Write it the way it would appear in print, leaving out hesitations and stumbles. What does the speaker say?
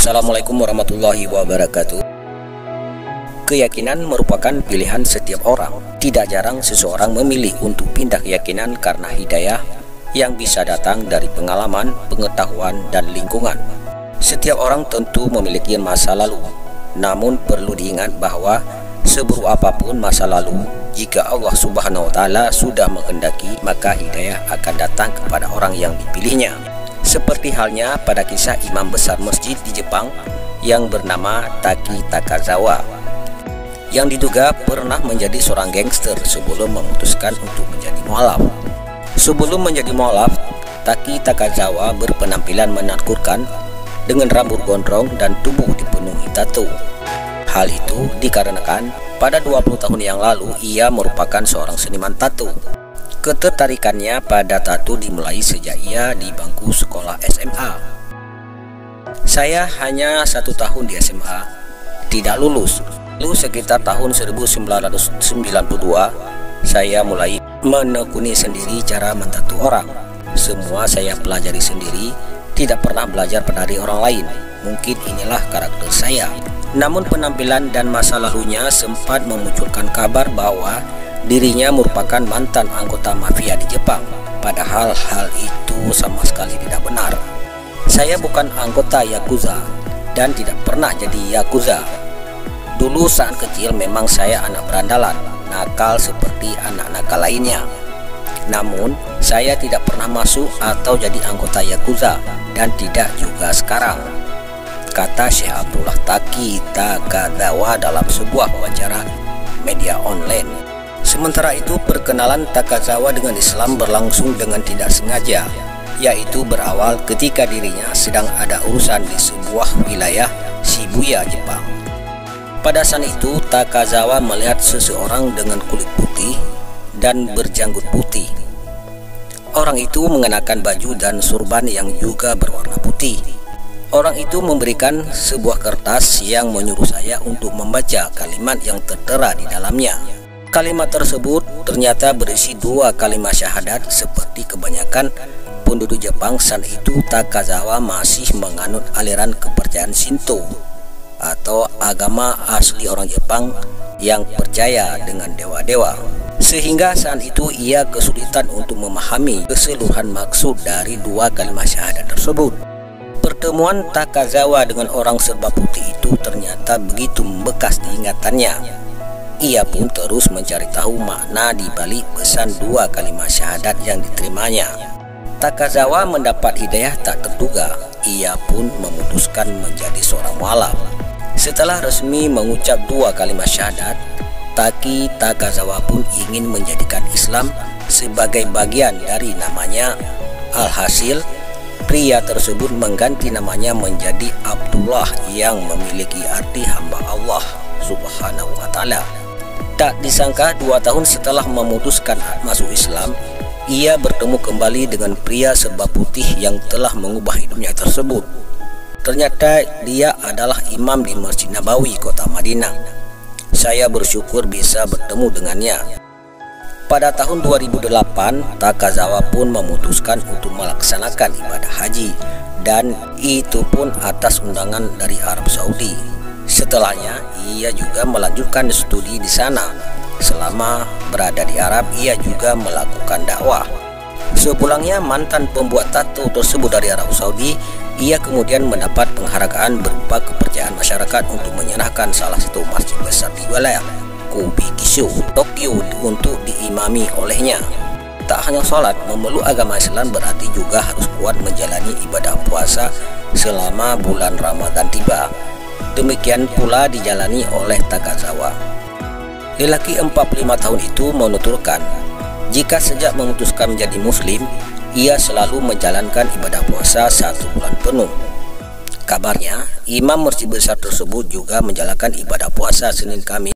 Assalamualaikum warahmatullahi wabarakatuh. Keyakinan merupakan pilihan setiap orang. Tidak jarang seseorang memilih untuk pindah keyakinan karena hidayah yang bisa datang dari pengalaman, pengetahuan, dan lingkungan. Setiap orang tentu memiliki masa lalu. Namun perlu diingat bahwa seburuk apapun masa lalu, jika Allah Subhanahu wa Ta'ala sudah menghendaki, maka hidayah akan datang kepada orang yang dipilihnya. Seperti halnya pada kisah imam besar masjid di Jepang yang bernama Taki Takazawa, yang diduga pernah menjadi seorang gangster sebelum memutuskan untuk menjadi mualaf. Sebelum menjadi mualaf, Taki Takazawa berpenampilan menakutkan dengan rambut gondrong dan tubuh dipenuhi tato. Hal itu dikarenakan pada 20 tahun yang lalu ia merupakan seorang seniman tato. Ketertarikannya pada tato dimulai sejak ia di bangku sekolah SMA. Saya hanya 1 tahun di SMA, tidak lulus. Lalu sekitar tahun 1992, saya mulai menekuni sendiri cara mentato orang. Semua saya pelajari sendiri, tidak pernah belajar dari orang lain. Mungkin inilah karakter saya. Namun penampilan dan masa lalunya sempat memunculkan kabar bahwa dirinya merupakan mantan anggota mafia di Jepang. Padahal hal itu sama sekali tidak benar. Saya bukan anggota Yakuza dan tidak pernah jadi Yakuza. Dulu saat kecil memang saya anak berandalan, nakal seperti anak nakal lainnya. Namun saya tidak pernah masuk atau jadi anggota Yakuza, dan tidak juga sekarang, kata Syekh Abdullah Taki Takazawa dalam sebuah wawancara media online. Sementara itu, perkenalan Takazawa dengan Islam berlangsung dengan tidak sengaja, yaitu berawal ketika dirinya sedang ada urusan di sebuah wilayah Shibuya, Jepang. Pada saat itu, Takazawa melihat seseorang dengan kulit putih dan berjanggut putih. Orang itu mengenakan baju dan surban yang juga berwarna putih. Orang itu memberikan sebuah kertas yang menyuruh saya untuk membaca kalimat yang tertera di dalamnya. Kalimat tersebut ternyata berisi 2 kalimat syahadat. Seperti kebanyakan penduduk Jepang saat itu, Takazawa masih menganut aliran kepercayaan Shinto atau agama asli orang Jepang yang percaya dengan dewa-dewa. Sehingga saat itu ia kesulitan untuk memahami keseluruhan maksud dari 2 kalimat syahadat tersebut. Pertemuan Takazawa dengan orang serba putih itu ternyata begitu membekas di ingatannya. Ia pun terus mencari tahu makna di balik pesan 2 kalimat syahadat yang diterimanya. Takazawa mendapat hidayah tak terduga. Ia pun memutuskan menjadi seorang mualaf. Setelah resmi mengucap 2 kalimat syahadat, Taki Takazawa pun ingin menjadikan Islam sebagai bagian dari namanya. Alhasil, pria tersebut mengganti namanya menjadi Abdullah yang memiliki arti hamba Allah Subhanahu wa Ta'ala. Tak disangka 2 tahun setelah memutuskan masuk Islam, ia bertemu kembali dengan pria serba putih yang telah mengubah hidupnya tersebut. Ternyata dia adalah imam di Masjid Nabawi, kota Madinah. Saya bersyukur bisa bertemu dengannya. Pada tahun 2008, Takazawa pun memutuskan untuk melaksanakan ibadah haji, dan itu pun atas undangan dari Arab Saudi. Setelahnya, ia juga melanjutkan studi di sana. Selama berada di Arab, ia juga melakukan dakwah. Sepulangnya mantan pembuat tato tersebut dari Arab Saudi, ia kemudian mendapat penghargaan berupa kepercayaan masyarakat untuk menyerahkan salah satu masjid besar di wilayah Kobe-Kisho, Tokyo untuk diimami olehnya. Tak hanya sholat, memeluk agama Islam berarti juga harus kuat menjalani ibadah puasa selama bulan Ramadan tiba. Demikian pula dijalani oleh Takazawa. Lelaki 45 tahun itu menuturkan, jika sejak memutuskan menjadi muslim, ia selalu menjalankan ibadah puasa 1 bulan penuh. Kabarnya, imam masjid besar tersebut juga menjalankan ibadah puasa Senin Kamis